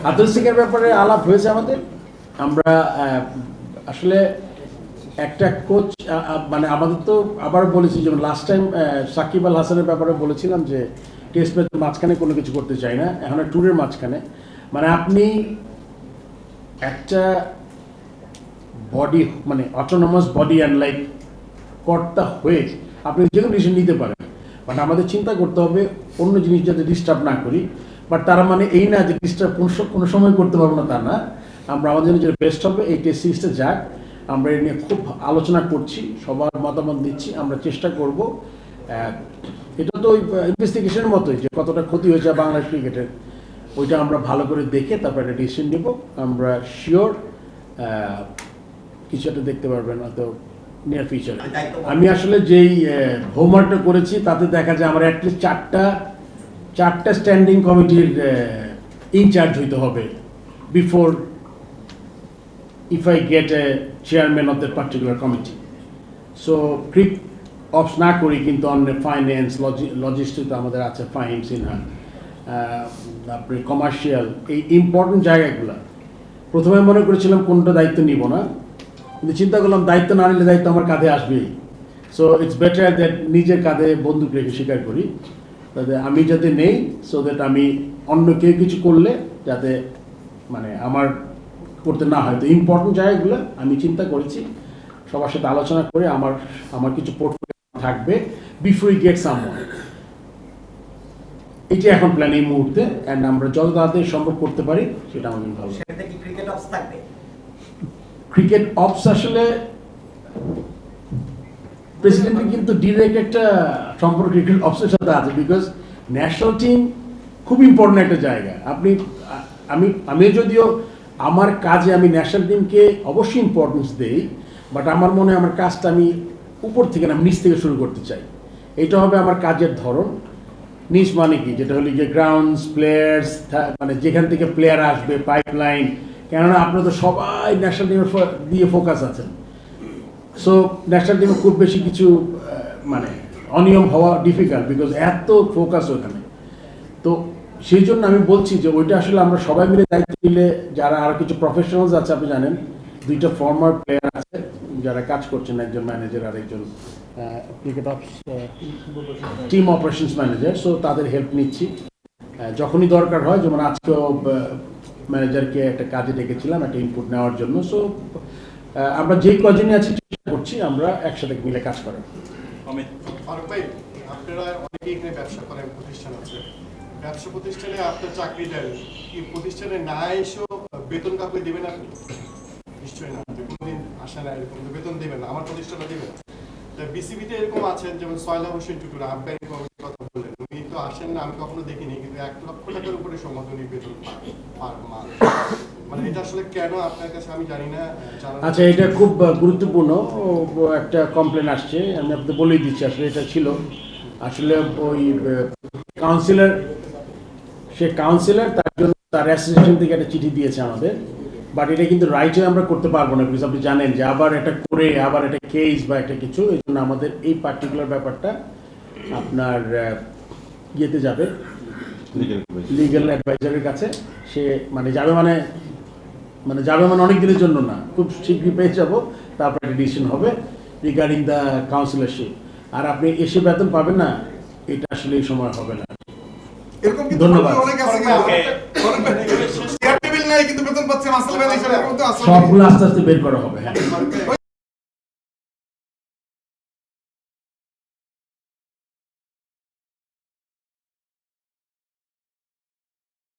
আদর্শিকের ব্যাপারে আলাপ হয়েছে আমাদের। আমরা আসলে একটা কোচ মানে আমাদের তো আবার বলেছি, যেমন লাস্ট টাইম সাকিব আল হাসানের ব্যাপারে বলেছিলাম যে টেস্ট ম্যাচের মাঝখানে কোনো কিছু করতে চাই না, এখন ট্যুরের মাঝখানে। মানে আপনি একটা বডি মানে অটোনমাস বডি অ্যান্ড লাইক কর্তা হয়ে আপনি যে কোনো ডিসিশন নিতে পারেন, বাট আমাদের চিন্তা করতে হবে অন্য জিনিস যাতে ডিস্টার্ব না করি। বাট তার মানে এই না যে ডিস্টার্ব কোনো সময় করতে পারবো না, তা না। আমরা আমাদের জন্য যেটা বেস্ট হবে এই টেস্ট সিরিজটা যাক, আমরা এ নিয়ে খুব আলোচনা করছি, সবার মতামত দিচ্ছি, আমরা চেষ্টা করব। এটা তো ওই ইনভেস্টিগেশনের মতোই যে কতটা ক্ষতি হয়েছে বাংলাদেশ ক্রিকেটের, ওইটা আমরা ভালো করে দেখে তারপর একটা ডিসিশন নেব। আমরা শিওর কিছু একটা দেখতে পারবেন হয়তো নিয়ার ফিউচারে। আমি আসলে যেই হোমওয়ার্কটা করেছি তাতে দেখা যায় আমার অ্যাটলিস্ট চারটা স্ট্যান্ডিং কমিটির ইনচার্জ হইতে হবে before if I get a chairman of that particular committee. So ক্রিক অপস না করি কিন্তু অন্য ফাইন্যান্স লজিস্টিক আমাদের আছে, ফাইন সিনহা, তারপরে কমার্শিয়াল, এই ইম্পর্টেন্ট জায়গাগুলো প্রথমে মনে করেছিলাম কোনটা দায়িত্ব নিব না, কিন্তু চিন্তা করলাম দায়িত্ব না নিলে দায়িত্ব আমার কাঁধে আসবেই। সো ইটস বেটার দ্যাট নিজের কাঁধে বন্দুক রেখে স্বীকার করি, তাতে আমি যাতে নেই, সো দ্যাট আমি অন্য কেউ কিছু করলে যাতে মানে আমার করতে না হয়। তো ইম্পর্টেন্ট জায়গাগুলো আমি চিন্তা করেছি, সবার সাথে আলোচনা করে আমার কিছু পোর্টফোলিও থাকবে বিফোর ইউ গেট সামওয়ান। এটি এখন প্ল্যান এই মুহূর্তে, অ্যান্ড আমরা যত তাড়াতাড়ি সম্ভব করতে পারি সেটা আমাদের ভালো। সেটা কি ক্রিকেট অপস থাকবে? ক্রিকেট অপস আসলে প্রেসিডেন্টের কিন্তু ডিরেক্ট একটা সম্পর্ক ক্রিকেট অপসের সাথে আছে, বিকজ ন্যাশনাল টিম খুব ইম্পর্টেন্ট একটা জায়গা। আমি যদিও আমার কাজে আমি ন্যাশনাল টিমকে অবশ্যই ইম্পর্টেন্স দেই, বাট আমার মনে হয় আমার কাজটা আমি উপর থেকে না নিচ থেকে শুরু করতে চাই। এটা হবে আমার কাজের ধরন। নিচ মানে কি, যেটা হলো যে গ্রাউন্ডস, প্লেয়ার্স, মানে যেখান থেকে প্লেয়ার আসবে, পাইপলাইন, কেননা আপনারা তো সবাই ন্যাশনাল টিমের দিয়ে ফোকাস আছেন। সো ন্যাশনাল টিমে খুব বেশি কিছু মানে অনিয়ম হওয়া ডিফিকাল্ট, বিকজ এত ফোকাস ওখানে। তো সেই জন্য আমি বলছি যে ওইটা আসলে আমরা সবাই মিলে দায়িত্ব নিলে, যারা আরও কিছু প্রফেশনালস আছে, আপনি জানেন 2টা ফর্মার প্লেয়ার আছে যারা কাজ করছেন, একজন ম্যানেজার আর একজন cricket ops team operations manager. So তাদের হেল্প নিচ্ছি যখনই দরকার হয়, যেমন আজকেও ম্যানেজারকে একটা কাজে ডেকেছিলাম একটা ইনপুট নেওয়ার জন্য। সো আমরা যেই কজনই আছি চেষ্টা করছি আমরা একসাথে মিলে কাজ করার। ফারুক ভাই, আপনারা অনেকেই এখানে ব্যবসা করেন, প্রতিষ্ঠান আছে, ব্যবসা প্রতিষ্ঠানে আপনার চাকরি দেন, কি প্রতিষ্ঠানে না এসেও বেতন কাউকে দেবেন আপনি? নিশ্চয়ই না, যে কোনোদিন আসে না এরকম বেতন দেবেন না, আমার প্রতিষ্ঠানে দেবেন। বিসিবিতে এরকম আছেন, যেমন সয়লা হোসেন টুটুর আম্পায়ারিং কমিটির কথা বললেন, উনি তো আসেন না, আমি কখনো দেখিনি, কিন্তু 1 লক্ষ টাকার উপরে সম্বোধনী বেতন পার মাস। মানে এটা আসলে কেন আপনার কাছে আমি জানি না। আচ্ছা, এটা খুব গুরুত্বপূর্ণ একটা কমপ্লেন আসছে, আমি আপনাকে বলেই দিচ্ছি। আসলে এটা ছিল আসলে ওই কাউন্সিলর, সে কাউন্সিলর, তার জন্য তার অ্যাসোসিয়েশন থেকে একটা চিঠি দিয়েছে আমাদের, বাট এটা কিন্তু রাইটে আমরা করতে পারবো না, বিকজ আপনি জানেন যে আবার এটা করে আবার একটা কেস বা একটা কিছু, এই জন্য আমাদের এই পার্টিকুলার ব্যাপারটা আপনার ইয়েতে যাবে, লিগ্যাল অ্যাডভাইজারের কাছে। সে মানে যাবে অনেক দিনের জন্য না, খুব শীঘ্রই পেয়ে যাবো, তারপর একটা ডিসিশন হবে রিগার্ডিং দ্য কাউন্সিলরশিপ। আর আপনি এসে বেতন পাবেন না, এটা আসলে এই সময় হবে না। ধন্যবাদ। কিন্তু বেতন পাচ্ছে মাসাল বেলা হিসেবে সবগুলো আস্তে আস্তে বের করা হবে। হ্যাঁ।